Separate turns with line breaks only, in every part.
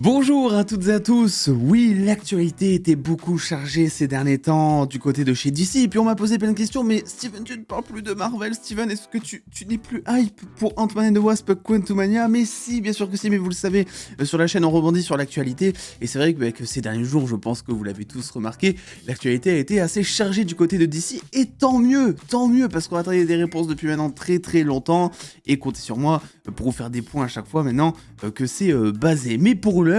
Bonjour à toutes et à tous. Oui, l'actualité était beaucoup chargée ces derniers temps du côté de chez DC. Et puis on m'a posé plein de questions, mais Steven, tu ne parles plus de Marvel. Steven, est-ce que tu n'es plus hype pour Ant-Man and the Wasp Quantumania? Mais si, bien sûr que si, mais vous le savez, sur la chaîne on rebondit sur l'actualité. Et c'est vrai que ces derniers jours, je pense que vous l'avez tous remarqué, l'actualité a été assez chargée du côté de DC. Et tant mieux, parce qu'on attendait des réponses depuis maintenant très très longtemps. Et comptez sur moi pour vous faire des points à chaque fois maintenant que c'est basé. Mais pour l'heure,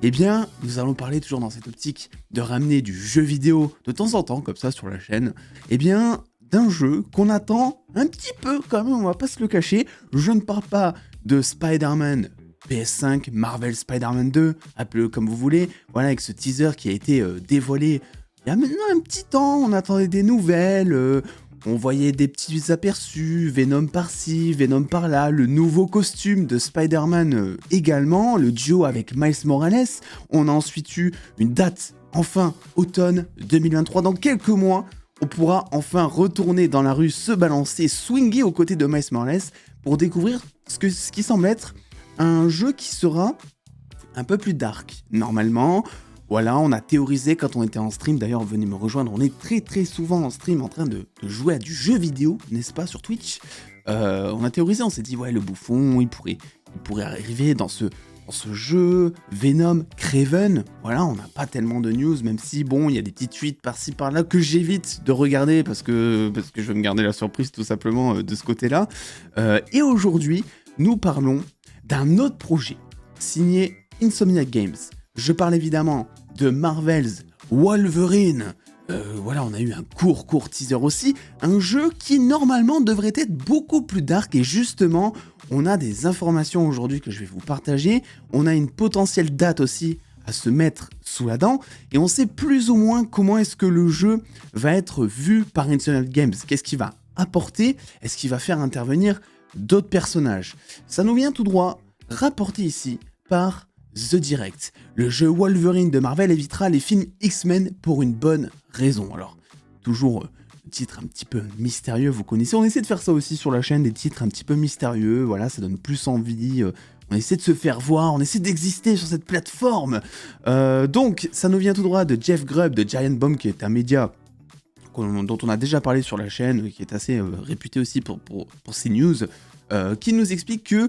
eh bien, nous allons parler toujours dans cette optique de ramener du jeu vidéo de temps en temps, comme ça, sur la chaîne, eh bien, d'un jeu qu'on attend un petit peu quand même, on va pas se le cacher. Je ne parle pas de Spider-Man PS5, Marvel Spider-Man 2, appelez-le comme vous voulez, voilà, avec ce teaser qui a été dévoilé il y a maintenant un petit temps, on attendait des nouvelles, on voyait des petits aperçus, Venom par-ci, Venom par-là, le nouveau costume de Spider-Man également, le duo avec Miles Morales. On a ensuite eu une date, enfin, automne 2023. Dans quelques mois, on pourra enfin retourner dans la rue, se balancer, swinger aux côtés de Miles Morales pour découvrir ce qui semble être un jeu qui sera un peu plus dark, normalement. Voilà, on a théorisé quand on était en stream, d'ailleurs venez me rejoindre, on est très très souvent en stream en train de jouer à du jeu vidéo, n'est-ce pas, sur Twitch. On a théorisé, on s'est dit, ouais, le bouffon, il pourrait arriver dans ce jeu, Venom, Kraven, voilà, on n'a pas tellement de news, même si, bon, il y a des petites tweets par-ci par-là que j'évite de regarder parce que je veux me garder la surprise tout simplement de ce côté-là. Et aujourd'hui, nous parlons d'un autre projet, signé Insomniac Games. Je parle évidemment de Marvel's Wolverine. Voilà, on a eu un court teaser aussi. Un jeu qui normalement devrait être beaucoup plus dark et justement, on a des informations aujourd'hui que je vais vous partager. On a une potentielle date aussi à se mettre sous la dent et on sait plus ou moins comment est-ce que le jeu va être vu par Insomniac Games. Qu'est-ce qu'il va apporter? Est-ce qu'il va faire intervenir d'autres personnages? Ça nous vient tout droit rapporté ici par The Direct. Le jeu Wolverine de Marvel évitera les films X-Men pour une bonne raison. Alors, toujours titre un petit peu mystérieux, vous connaissez. On essaie de faire ça aussi sur la chaîne, des titres un petit peu mystérieux, voilà, ça donne plus envie. On essaie de se faire voir, on essaie d'exister sur cette plateforme. Donc, ça nous vient tout droit de Jeff Grubb de Giant Bomb, qui est un média dont on a déjà parlé sur la chaîne, qui est assez réputé aussi pour ses news. Qui nous explique que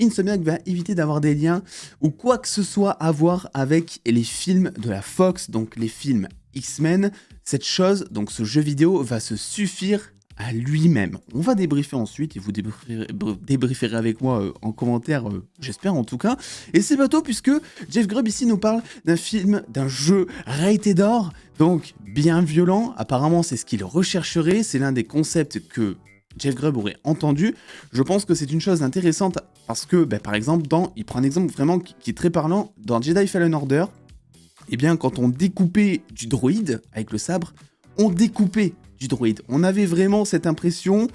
Insomniac va éviter d'avoir des liens ou quoi que ce soit à voir avec les films de la Fox, donc les films X-Men. Cette chose, donc ce jeu vidéo, va se suffire à lui-même. On va débriefer ensuite et vous débrieferez avec moi en commentaire, j'espère en tout cas. Et c'est bateau puisque Jeff Grubb ici nous parle d'un jeu rated R, donc bien violent. Apparemment c'est ce qu'il rechercherait, c'est l'un des concepts que Jeff Grubb aurait entendu. Je pense que c'est une chose intéressante parce que, par exemple, il prend un exemple vraiment qui est très parlant, dans Jedi Fallen Order, eh bien, quand on découpait du droïde avec le sabre, on découpait du droïde. On avait vraiment cette impression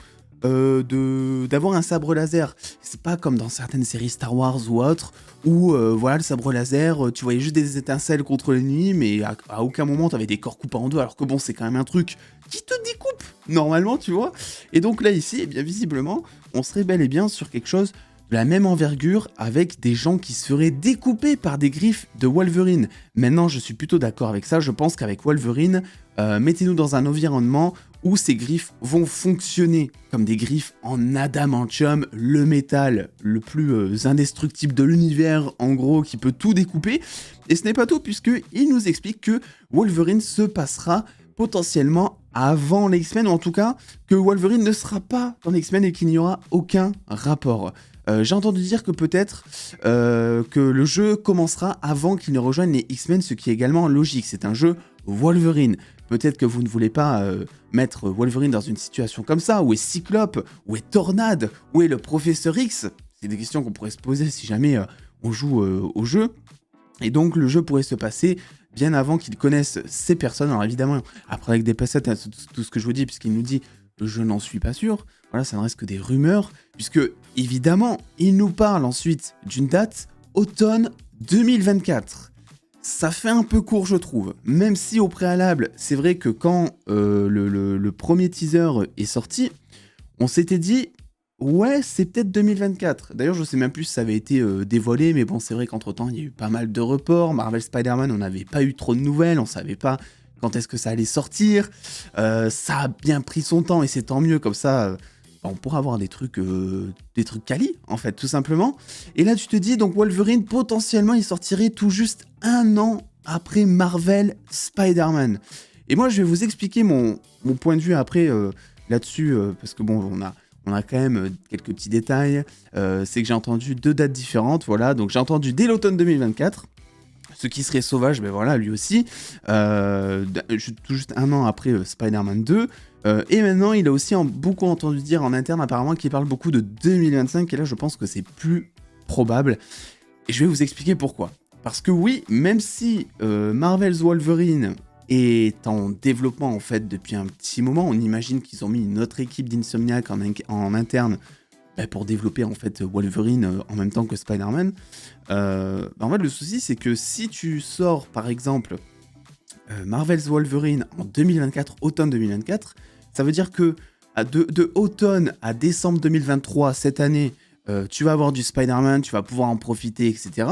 d'avoir un sabre laser. C'est pas comme dans certaines séries Star Wars ou autres, où voilà, le sabre laser, tu voyais juste des étincelles contre l'ennemi, mais à aucun moment t'avais des corps coupés en deux, alors que bon, c'est quand même un truc qui te découpe, normalement, tu vois. Et donc là, ici, eh bien, visiblement, on serait bel et bien sur quelque chose de la même envergure, avec des gens qui se feraient découper par des griffes de Wolverine. Maintenant, je suis plutôt d'accord avec ça, je pense qu'avec Wolverine, mettez-nous dans un environnement où ces griffes vont fonctionner comme des griffes en adamantium, le métal le plus indestructible de l'univers, en gros, qui peut tout découper. Et ce n'est pas tout, puisqu'il nous explique que Wolverine se passera potentiellement avant les X-Men, ou en tout cas que Wolverine ne sera pas dans les X-Men et qu'il n'y aura aucun rapport. J'ai entendu dire que peut-être que le jeu commencera avant qu'il ne rejoigne les X-Men, ce qui est également logique. C'est un jeu Wolverine. Peut-être que vous ne voulez pas mettre Wolverine dans une situation comme ça. Où est Cyclope? Où est Tornade? Où est le Professeur X? C'est des questions qu'on pourrait se poser si jamais on joue au jeu. Et donc le jeu pourrait se passer bien avant qu'ils connaissent ces personnes. Alors évidemment, après avec des passettes, tout ce que je vous dis, puisqu'il nous dit « je n'en suis pas sûr », voilà, ça ne reste que des rumeurs, puisque évidemment, il nous parle ensuite d'une date automne 2024. Ça fait un peu court, je trouve, même si au préalable, c'est vrai que quand le premier teaser est sorti, on s'était dit Ouais, c'est peut-être 2024. D'ailleurs, je sais même plus si ça avait été dévoilé, mais bon, c'est vrai qu'entre-temps, il y a eu pas mal de reports. Marvel Spider-Man, on n'avait pas eu trop de nouvelles, on savait pas quand est-ce que ça allait sortir. Ça a bien pris son temps et c'est tant mieux, comme ça, on pourra avoir des trucs quali, en fait, tout simplement. Et là, tu te dis, donc Wolverine, potentiellement, il sortirait tout juste 1 an après Marvel Spider-Man. Et moi, je vais vous expliquer mon point de vue après là-dessus, parce que bon, on a quand même quelques petits détails. C'est que j'ai entendu 2 dates différentes, voilà. Donc j'ai entendu dès l'automne 2024. Ce qui serait sauvage, ben voilà, lui aussi. Tout juste 1 an après Spider-Man 2. Et maintenant, il a aussi beaucoup entendu dire en interne, apparemment, qu'il parle beaucoup de 2025. Et là, je pense que c'est plus probable. Et je vais vous expliquer pourquoi. Parce que oui, même si Marvel's Wolverine est en développement en fait depuis un petit moment, on imagine qu'ils ont mis une autre équipe d'Insomniac en interne pour développer en fait Wolverine en même temps que Spider-Man. En fait, le souci c'est que si tu sors par exemple Marvel's Wolverine en 2024, automne 2024, ça veut dire que de automne à décembre 2023, cette année, tu vas avoir du Spider-Man, tu vas pouvoir en profiter, etc.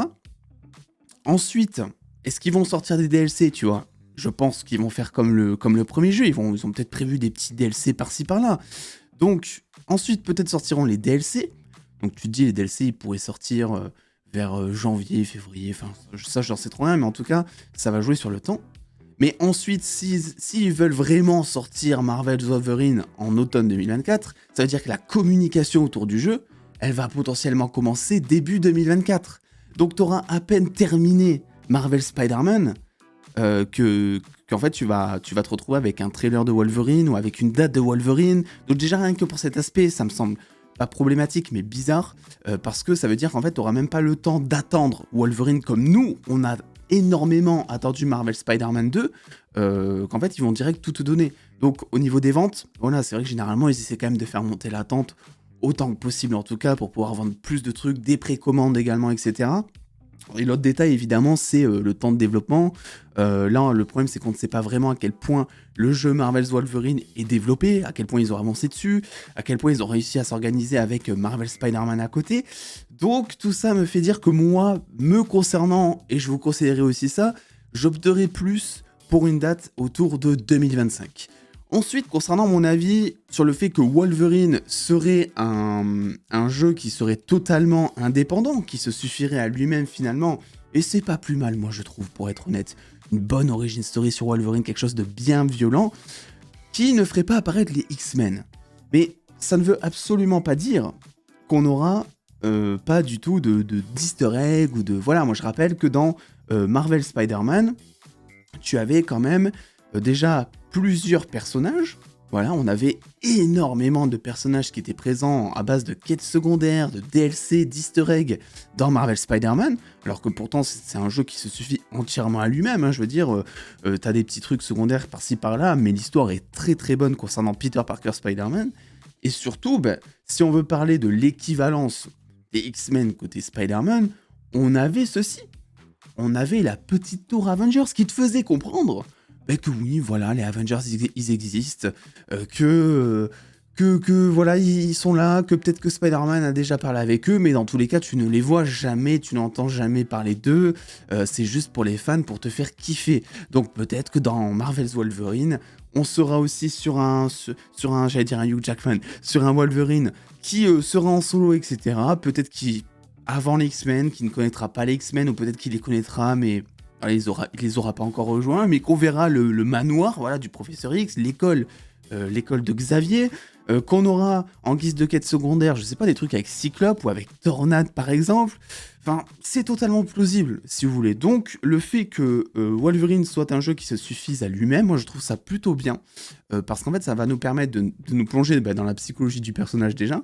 Ensuite, est-ce qu'ils vont sortir des DLC, tu vois? Je pense qu'ils vont faire comme le premier jeu, ils ont peut-être prévu des petits DLC par-ci par-là. Donc, ensuite, peut-être sortiront les DLC. Donc, tu te dis, les DLC, ils pourraient sortir vers janvier, février, enfin, ça, j'en sais trop rien, mais en tout cas, ça va jouer sur le temps. Mais ensuite, s'ils veulent vraiment sortir Marvel's Wolverine en automne 2024, ça veut dire que la communication autour du jeu, elle va potentiellement commencer début 2024. Donc, tu auras à peine terminé Marvel Spider-Man qu'en fait tu vas te retrouver avec un trailer de Wolverine ou avec une date de Wolverine. Donc déjà rien que pour cet aspect, ça me semble pas problématique mais bizarre parce que ça veut dire qu'en fait tu n'auras même pas le temps d'attendre Wolverine comme nous, on a énormément attendu Marvel Spider-Man 2, qu'en fait ils vont direct tout te donner. Donc au niveau des ventes, voilà, c'est vrai que généralement ils essaient quand même de faire monter l'attente autant que possible en tout cas pour pouvoir vendre plus de trucs, des précommandes également, etc. Et l'autre détail, évidemment, c'est le temps de développement. Là, le problème, c'est qu'on ne sait pas vraiment à quel point le jeu Marvel's Wolverine est développé, à quel point ils ont avancé dessus, à quel point ils ont réussi à s'organiser avec Marvel Spider-Man à côté. Donc, tout ça me fait dire que moi, me concernant, et je vous conseillerais aussi ça, j'opterais plus pour une date autour de 2025. Ensuite, concernant mon avis sur le fait que Wolverine serait un jeu qui serait totalement indépendant, qui se suffirait à lui-même finalement, et c'est pas plus mal, moi je trouve, pour être honnête, une bonne origin story sur Wolverine, quelque chose de bien violent, qui ne ferait pas apparaître les X-Men. Mais ça ne veut absolument pas dire qu'on n'aura pas du tout d'easter egg ou de... Voilà, moi je rappelle que dans Marvel Spider-Man, tu avais quand même déjà plusieurs personnages. Voilà, on avait énormément de personnages qui étaient présents à base de quêtes secondaires, de DLC, d'easter egg dans Marvel Spider-Man, alors que pourtant c'est un jeu qui se suffit entièrement à lui-même, hein, je veux dire, t'as des petits trucs secondaires par-ci par-là, mais l'histoire est très très bonne concernant Peter Parker Spider-Man, et surtout, si on veut parler de l'équivalence des X-Men côté Spider-Man, on avait ceci. On avait la petite tour Avengers qui te faisait comprendre que oui, voilà, les Avengers, ils existent, que voilà, ils sont là, que peut-être que Spider-Man a déjà parlé avec eux, mais dans tous les cas, tu ne les vois jamais, tu n'entends jamais parler d'eux, c'est juste pour les fans, pour te faire kiffer. Donc peut-être que dans Marvel's Wolverine, on sera aussi sur un j'allais dire un Hugh Jackman, sur un Wolverine qui sera en solo, etc. Peut-être qu'il avant les X-Men, qui ne connaîtra pas les X-Men, ou peut-être qu'il les connaîtra, mais voilà, il les aura pas encore rejoints, mais qu'on verra le manoir, voilà, du Professeur X, l'école de Xavier, qu'on aura en guise de quête secondaire, je sais pas, des trucs avec Cyclope ou avec Tornade par exemple. Enfin, c'est totalement plausible, si vous voulez. Donc, le fait que Wolverine soit un jeu qui se suffise à lui-même, moi je trouve ça plutôt bien, parce qu'en fait ça va nous permettre de nous plonger dans la psychologie du personnage déjà,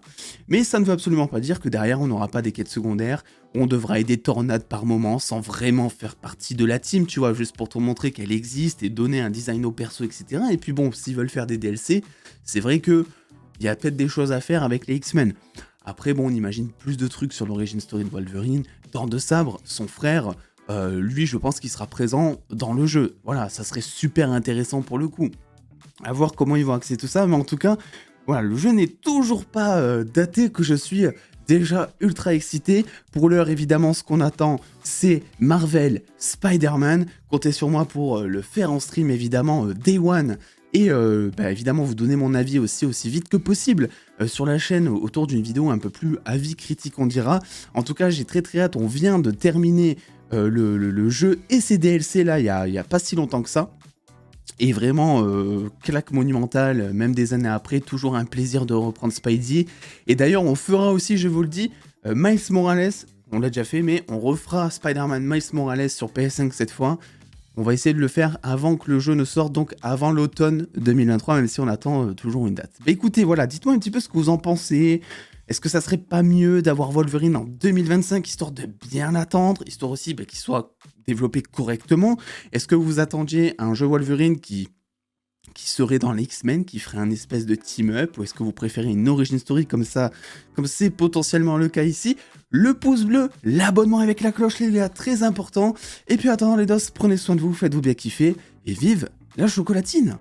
mais ça ne veut absolument pas dire que derrière on n'aura pas des quêtes secondaires, on devra aider Tornade par moment sans vraiment faire partie de la team, tu vois, juste pour te montrer qu'elle existe et donner un design au perso, etc. Et puis bon, s'ils veulent faire des DLC, c'est vrai que il y a peut-être des choses à faire avec les X-Men. Après, bon, on imagine plus de trucs sur l'origin story de Wolverine. Dents de Sabre, son frère, lui, je pense qu'il sera présent dans le jeu. Voilà, ça serait super intéressant pour le coup. À voir comment ils vont axer tout ça, mais en tout cas, Voilà, le jeu n'est toujours pas daté, que je suis déjà ultra excité. Pour l'heure, évidemment, ce qu'on attend, c'est Marvel Spider-Man. Comptez sur moi pour le faire en stream, évidemment, Day One. Et évidemment, vous donner mon avis aussi vite que possible sur la chaîne autour d'une vidéo un peu plus avis critique, on dira. En tout cas, j'ai très hâte. On vient de terminer le jeu et ses DLC là, il y a pas si longtemps que ça. Et vraiment, claque monumentale, même des années après, toujours un plaisir de reprendre Spidey. Et d'ailleurs, on fera aussi, je vous le dis, Miles Morales, on l'a déjà fait, mais on refera Spider-Man Miles Morales sur PS5 cette fois. On va essayer de le faire avant que le jeu ne sorte, donc avant l'automne 2023, même si on attend toujours une date. Bah écoutez, voilà, dites-moi un petit peu ce que vous en pensez. Est-ce que ça serait pas mieux d'avoir Wolverine en 2025, histoire de bien attendre, histoire aussi qu'il soit développé correctement? Est-ce que vous attendiez un jeu Wolverine qui serait dans les X-Men, qui ferait un espèce de team-up, ou est-ce que vous préférez une origin story comme ça, comme c'est potentiellement le cas ici? Le pouce bleu, l'abonnement avec la cloche, les gars, très important. Et puis attendant les dos, prenez soin de vous, faites-vous bien kiffer, et vive la chocolatine!